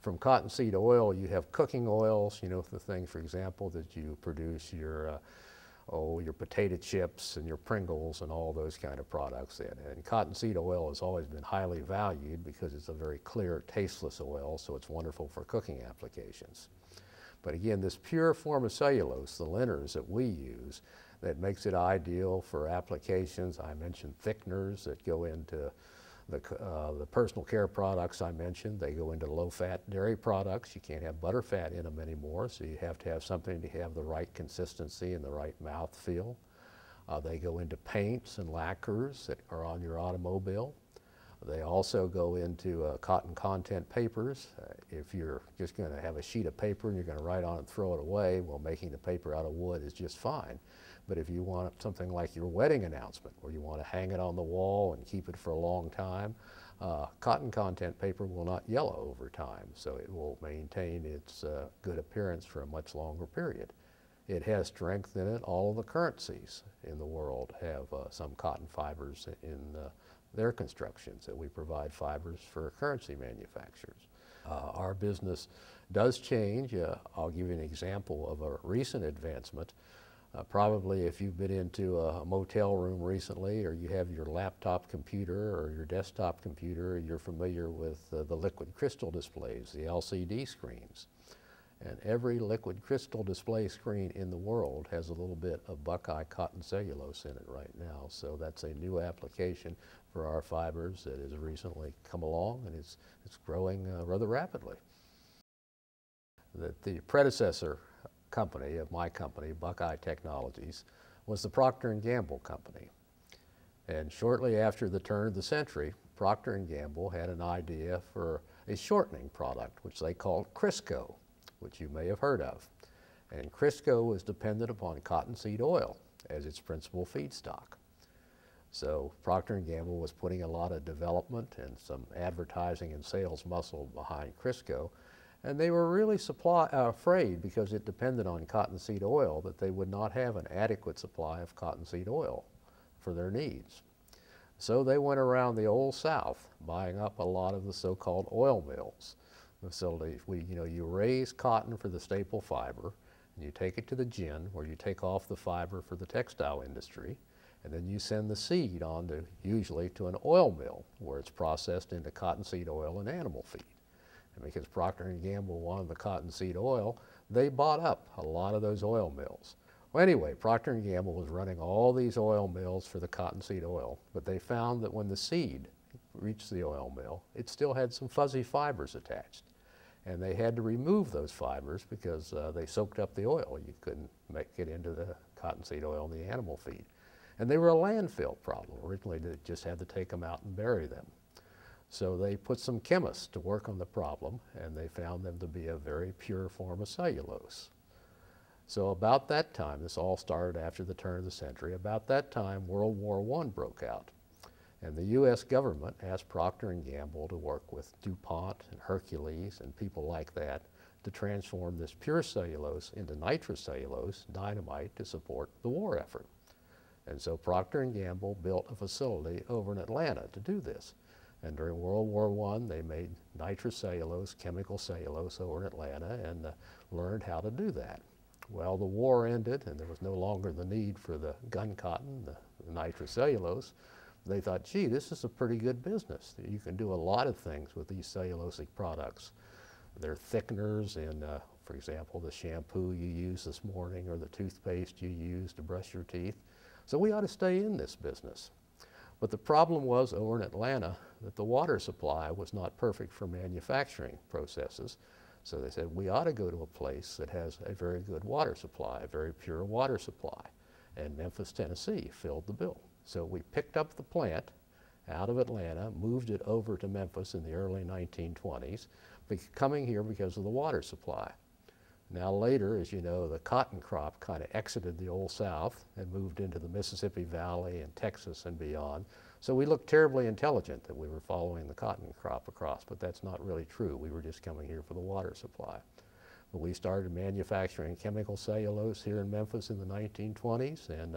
From cottonseed oil, you have cooking oils, you know, the thing, for example, that you produce your potato chips and your Pringles and all those kind of products in. And cottonseed oil has always been highly valued because it's a very clear, tasteless oil, so it's wonderful for cooking applications. But again, this pure form of cellulose, the liners that we use, that makes it ideal for applications. I mentioned thickeners that go into the personal care products I mentioned. They go into low-fat dairy products. You can't have butterfat in them anymore, so you have to have something to have the right consistency and the right mouthfeel. They go into paints and lacquers that are on your automobile. They also go into cotton content papers. If you're just going to have a sheet of paper and you're going to write on it and throw it away, well, making the paper out of wood is just fine. But if you want something like your wedding announcement, where you want to hang it on the wall and keep it for a long time, cotton content paper will not yellow over time, so it will maintain its good appearance for a much longer period. It has strength in it. All of the currencies in the world have some cotton fibers in their constructions, that we provide fibers for currency manufacturers. Our business does change. I'll give you an example of a recent advancement. Probably if you've been into a motel room recently, or you have your laptop computer or your desktop computer, you're familiar with the liquid crystal displays, the LCD screens. And every liquid crystal display screen in the world has a little bit of Buckeye cotton cellulose in it right now. So that's a new application for our fibers that has recently come along, and it's growing rather rapidly. The predecessor company of my company, Buckeye Technologies, was the Procter & Gamble company. And shortly after the turn of the century, Procter & Gamble had an idea for a shortening product, which they called Crisco, which you may have heard of. And Crisco was dependent upon cottonseed oil as its principal feedstock. So Procter & Gamble was putting a lot of development and some advertising and sales muscle behind Crisco, and they were really afraid, because it depended on cottonseed oil, that they would not have an adequate supply of cottonseed oil for their needs. So they went around the Old South buying up a lot of the so-called oil mills facilities. You raise cotton for the staple fiber, and you take it to the gin, where you take off the fiber for the textile industry, and then you send the seed on to, usually to an oil mill, where it's processed into cottonseed oil and animal feed. And because Procter & Gamble wanted the cottonseed oil, they bought up a lot of those oil mills. Well, anyway, Procter & Gamble was running all these oil mills for the cottonseed oil, but they found that when the seed reached the oil mill, it still had some fuzzy fibers attached. And they had to remove those fibers because they soaked up the oil. You couldn't make it into the cottonseed oil and the animal feed. And they were a landfill problem. Originally, they just had to take them out and bury them. So they put some chemists to work on the problem, and they found them to be a very pure form of cellulose. So about that time, this all started after the turn of the century, about that time World War I broke out. And the U.S. government asked Procter & Gamble to work with DuPont and Hercules and people like that to transform this pure cellulose into nitrocellulose dynamite to support the war effort. And so Procter & Gamble built a facility over in Atlanta to do this. And during World War I, they made nitrocellulose, chemical cellulose over in Atlanta, and learned how to do that. Well, the war ended, and there was no longer the need for the gun cotton, the nitrocellulose. They thought, gee, this is a pretty good business. You can do a lot of things with these cellulosic products. They're thickeners in, for example, the shampoo you use this morning or the toothpaste you use to brush your teeth. So we ought to stay in this business. But the problem was over in Atlanta that the water supply was not perfect for manufacturing processes. So they said, we ought to go to a place that has a very good water supply, a very pure water supply. And Memphis, Tennessee filled the bill. So we picked up the plant out of Atlanta, moved it over to Memphis in the early 1920s, coming here because of the water supply. Now later, as you know, the cotton crop kind of exited the Old South and moved into the Mississippi Valley and Texas and beyond. So we looked terribly intelligent that we were following the cotton crop across, but that's not really true. We were just coming here for the water supply. But we started manufacturing chemical cellulose here in Memphis in the 1920s, and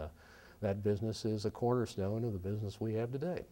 that business is a cornerstone of the business we have today.